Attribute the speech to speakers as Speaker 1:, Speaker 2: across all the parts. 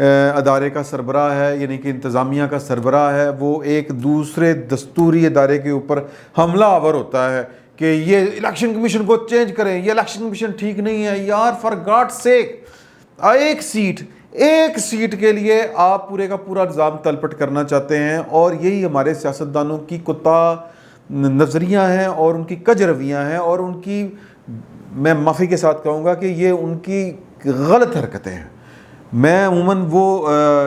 Speaker 1: ادارے کا سربراہ ہے، یعنی کہ انتظامیہ کا سربراہ ہے، وہ ایک دوسرے دستوری ادارے کے اوپر حملہ آور ہوتا ہے کہ یہ الیکشن کمیشن کو چینج کریں، یہ الیکشن کمیشن ٹھیک نہیں ہے. یار فار گاڈ سیک، ایک سیٹ کے لیے آپ پورے کا پورا نظام تلپٹ کرنا چاہتے ہیں. اور یہی ہمارے سیاستدانوں کی کتا نظریہ ہیں اور ان کی کج رویاں ہیں، اور ان کی، میں معافی کے ساتھ کہوں گا کہ یہ ان کی غلط حرکتیں ہیں. میں عموماً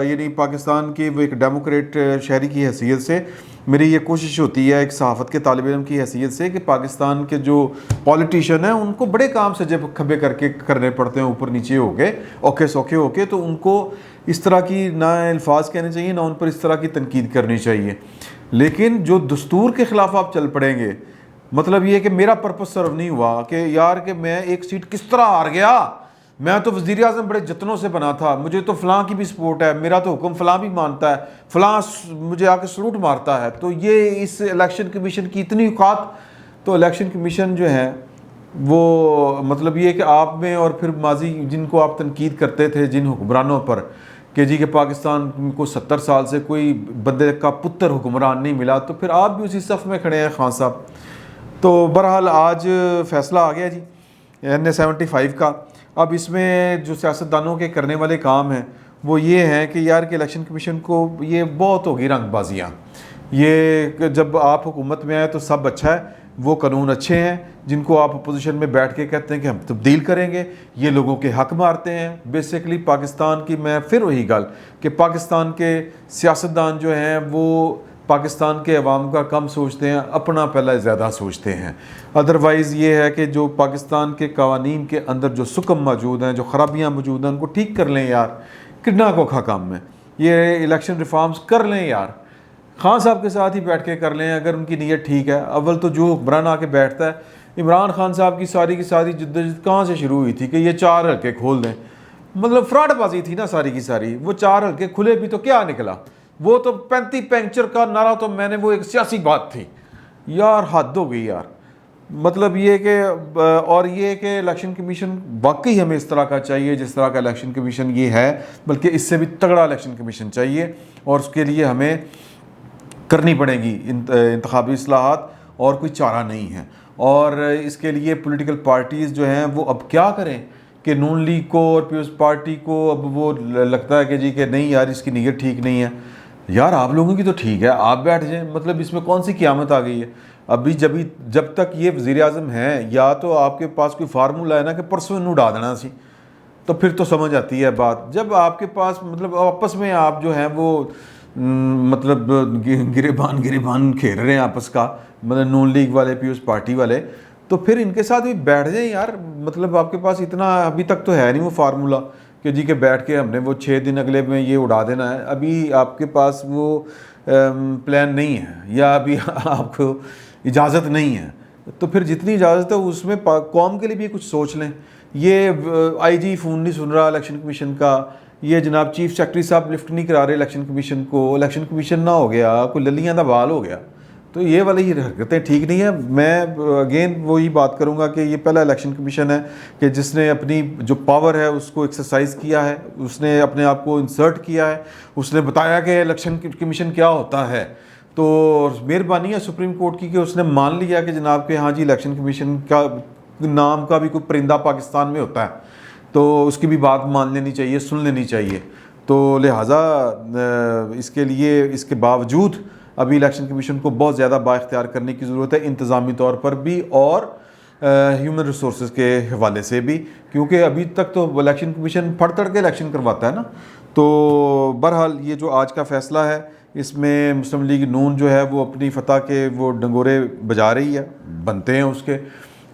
Speaker 1: یعنی پاکستان کی وہ ایک ڈیموکریٹ شہری کی حیثیت سے میری یہ کوشش ہوتی ہے، ایک صحافت کے طالب علم کی حیثیت سے، کہ پاکستان کے جو پولیٹیشین ہیں ان کو بڑے کام سے جب کھبے کر کے کرنے پڑتے ہیں، اوپر نیچے ہو کے، اوکے سوکھے ہو کے، تو ان کو اس طرح کی نہ الفاظ کہنے چاہیے، نہ ان پر اس طرح کی تنقید کرنی چاہیے. لیکن جو دستور کے خلاف آپ چل پڑیں گے، مطلب یہ کہ میرا پرپس سرو نہیں ہوا کہ یار کہ میں ایک سیٹ کس طرح ہار گیا، میں تو وزیر اعظم بڑے جتنوں سے بنا تھا، مجھے تو فلاں کی بھی سپورٹ ہے، میرا تو حکم فلاں بھی مانتا ہے، فلاں مجھے آ کے سلوٹ مارتا ہے. تو یہ اس الیکشن کمیشن کی اتنی اوقات، تو الیکشن کمیشن جو ہے وہ مطلب یہ کہ آپ میں، اور پھر ماضی جن کو آپ تنقید کرتے تھے جن حکمرانوں پر کہ جی کہ پاکستان کو 70 سال سے کوئی بندے کا پتر حکمران نہیں ملا، تو پھر آپ بھی اسی صف میں کھڑے ہیں خان صاحب. تو بہرحال آج فیصلہ آ گیا جی NA-75 کا. اب اس میں جو سیاستدانوں کے کرنے والے کام ہیں وہ یہ ہیں کہ یار کہ الیکشن کمیشن کو یہ بہت ہوگی رنگ بازیاں، یہ جب آپ حکومت میں آئے تو سب اچھا ہے، وہ قانون اچھے ہیں جن کو آپ اپوزیشن میں بیٹھ کے کہتے ہیں کہ ہم تبدیل کریں گے، یہ لوگوں کے حق مارتے ہیں. بیسیکلی پاکستان کی، میں پھر وہی گل کہ پاکستان کے سیاستدان جو ہیں وہ پاکستان کے عوام کا کم سوچتے ہیں، اپنا پہلے زیادہ سوچتے ہیں. ادروائز یہ ہے کہ جو پاکستان کے قوانین کے اندر جو سکم موجود ہیں، جو خرابیاں موجود ہیں، ان کو ٹھیک کر لیں یار، کتنا کوکھا کام ہے. یہ الیکشن ریفارمز کر لیں یار، خان صاحب کے ساتھ ہی بیٹھ کے کر لیں اگر ان کی نیت ٹھیک ہے. اول تو جو حکمران آ کے بیٹھتا ہے، عمران خان صاحب کی ساری جدوجہد کہاں سے شروع ہوئی تھی کہ یہ 4 حلقے کھول دیں. مطلب فراڈ بازی تھی نا ساری کی ساری. وہ 4 حلقے کھلے بھی تو کیا نکلا، وہ تو 35 پینچر کا نعرہ، تو میں نے وہ ایک سیاسی بات تھی یار، حد ہو گئی یار. مطلب یہ کہ اور یہ کہ الیکشن کمیشن واقعی ہمیں اس طرح کا چاہیے جس طرح کا الیکشن کمیشن یہ ہے، بلکہ اس سے بھی تگڑا الیکشن کمیشن چاہیے. اور اس کے لیے ہمیں کرنی پڑے گی انتخابی اصلاحات، اور کوئی چارہ نہیں ہے. اور اس کے لیے پولیٹیکل پارٹیز جو ہیں وہ اب کیا کریں کہ نون لیگ کو اور پیپلز پارٹی کو اب وہ لگتا ہے کہ جی کہ نہیں یار اس کی نیت ٹھیک نہیں ہے. یار آپ لوگوں کی تو ٹھیک ہے، آپ بیٹھ جائیں، مطلب اس میں کون سی قیامت آ گئی ہے. ابھی جب تک یہ وزیر اعظم ہیں، یا تو آپ کے پاس کوئی فارمولہ ہے نا کہ پرسوں انہوں اڑا دینا سی، تو پھر تو سمجھ آتی ہے بات. جب آپ کے پاس مطلب آپس میں آپ جو ہیں وہ مطلب گریبان کھیل رہے ہیں آپس کا، مطلب نون لیگ والے، پیپلز پارٹی والے، تو پھر ان کے ساتھ بھی بیٹھ جائیں یار. مطلب آپ کے پاس اتنا ابھی تک تو ہے نہیں وہ فارمولہ کہ جی کہ بیٹھ کے ہم نے وہ 6 دن اگلے میں یہ اڑا دینا ہے. ابھی آپ کے پاس وہ پلان نہیں ہے، یا ابھی آپ کو اجازت نہیں ہے. تو پھر جتنی اجازت ہے اس میں قوم کے لیے بھی کچھ سوچ لیں. یہ آئی جی فون نہیں سن رہا الیکشن کمیشن کا، یہ جناب چیف سیکرٹری صاحب لفٹ نہیں کرا رہے الیکشن کمیشن کو، الیکشن کمیشن نہ ہو گیا کوئی للیاں دا بال ہو گیا. تو یہ والی حرکتیں ٹھیک نہیں ہیں. میں اگین وہی بات کروں گا کہ یہ پہلا الیکشن کمیشن ہے کہ جس نے اپنی جو پاور ہے اس کو ایکسرسائز کیا ہے، اس نے اپنے آپ کو انسرٹ کیا ہے، اس نے بتایا کہ الیکشن کمیشن کیا ہوتا ہے. تو مہربانی ہے سپریم کورٹ کی کہ اس نے مان لیا کہ جناب کہ ہاں جی الیکشن کمیشن کا نام کا بھی کوئی پرندہ پاکستان میں ہوتا ہے، تو اس کی بھی بات مان لینی چاہیے، سن لینی چاہیے. تو لہٰذا اس کے لیے، اس کے باوجود ابھی الیکشن کمیشن کو بہت زیادہ با اختیار کرنے کی ضرورت ہے، انتظامی طور پر بھی اور ہیومن ریسورسز کے حوالے سے بھی، کیونکہ ابھی تک تو الیکشن کمیشن پھڑ تڑ کے الیکشن کرواتا ہے نا. تو بہرحال یہ جو آج کا فیصلہ ہے، اس میں مسلم لیگ نون جو ہے وہ اپنی فتح کے وہ ڈنگورے بجا رہی ہے، بنتے ہیں اس کے.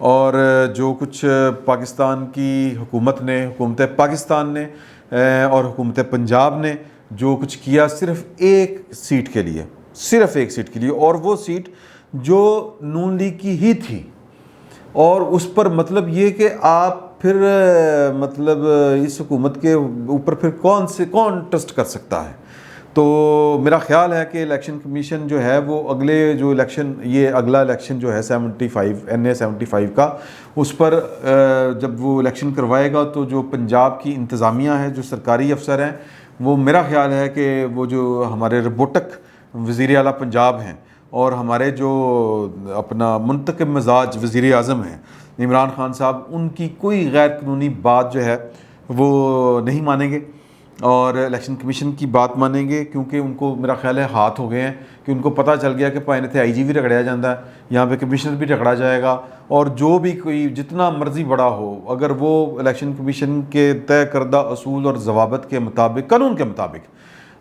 Speaker 1: اور جو کچھ پاکستان کی حکومت نے، حکومت پاکستان نے اور حکومت پنجاب نے جو کچھ کیا صرف ایک سیٹ کے لیے، صرف ایک سیٹ کے لیے، اور وہ سیٹ جو نون لیگ کی ہی تھی. اور اس پر مطلب یہ کہ آپ پھر مطلب اس حکومت کے اوپر پھر کون ٹرسٹ کر سکتا ہے. تو میرا خیال ہے کہ الیکشن کمیشن جو ہے وہ اگلے جو الیکشن، یہ اگلا الیکشن جو ہے 75 NA-75 کا، اس پر جب وہ الیکشن کروائے گا تو جو پنجاب کی انتظامیہ ہے، جو سرکاری افسر ہیں، وہ میرا خیال ہے کہ وہ جو ہمارے ربوٹک وزیر اعلیٰ پنجاب ہیں اور ہمارے جو اپنا منتخب مزاج وزیر اعظم ہیں عمران خان صاحب، ان کی کوئی غیر قانونی بات جو ہے وہ نہیں مانیں گے اور الیکشن کمیشن کی بات مانیں گے، کیونکہ ان کو میرا خیال ہے ہاتھ ہو گئے ہیں کہ ان کو پتہ چل گیا کہ پائے تھے آئی جی بھی رگڑیا جاتا ہے، یہاں پہ کمشنر بھی رگڑا جائے گا، اور جو بھی کوئی جتنا مرضی بڑا ہو اگر وہ الیکشن کمیشن کے طے کردہ اصول اور ضوابط کے مطابق، قانون کے مطابق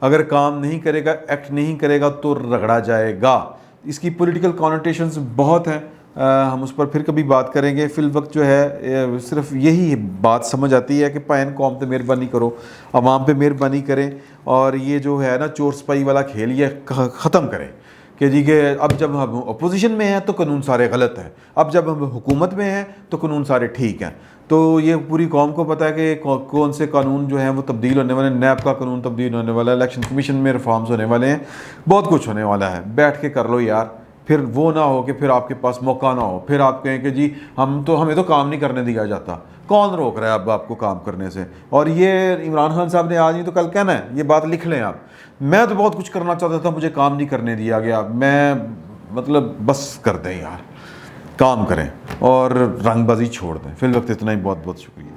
Speaker 1: اگر کام نہیں کرے گا، ایکٹ نہیں کرے گا تو رگڑا جائے گا۔ اس کی پولیٹیکل کانوٹیشنز بہت ہیں، ہم اس پر پھر کبھی بات کریں گے۔ فی الوقت جو ہے صرف یہی بات سمجھ آتی ہے کہ پائن قوم پہ مہربانی کرو، عوام پہ مہربانی کریں، اور یہ جو ہے نا چور سپاہی والا کھیل یہ ختم کریں کہ جی کہ اب جب ہم اپوزیشن میں ہیں تو قانون سارے غلط ہیں، اب جب ہم حکومت میں ہیں تو قانون سارے ٹھیک ہیں۔ تو یہ پوری قوم کو پتہ ہے کہ کون سے قانون جو ہیں وہ تبدیل ہونے والے ہیں، نیب کا قانون تبدیل ہونے والا ہے، الیکشن کمیشن میں ریفارمز ہونے والے ہیں، بہت کچھ ہونے والا ہے۔ بیٹھ کے کر لو یار، پھر وہ نہ ہو کہ پھر آپ کے پاس موقع نہ ہو، پھر آپ کہیں کہ جی ہمیں تو کام نہیں کرنے دیا جاتا۔ کون روک رہا ہے اب آپ کو کام کرنے سے؟ اور یہ عمران خان صاحب نے آج نہیں تو کل کہنا ہے، یہ بات لکھ لیں آپ، میں تو بہت کچھ کرنا چاہتا تھا، مجھے کام نہیں کرنے دیا گیا، میں مطلب بس کر دیں یار، کام کریں اور رنگ بازی چھوڑ دیں۔ فی الوقت اتنا ہی، بہت بہت شکریہ۔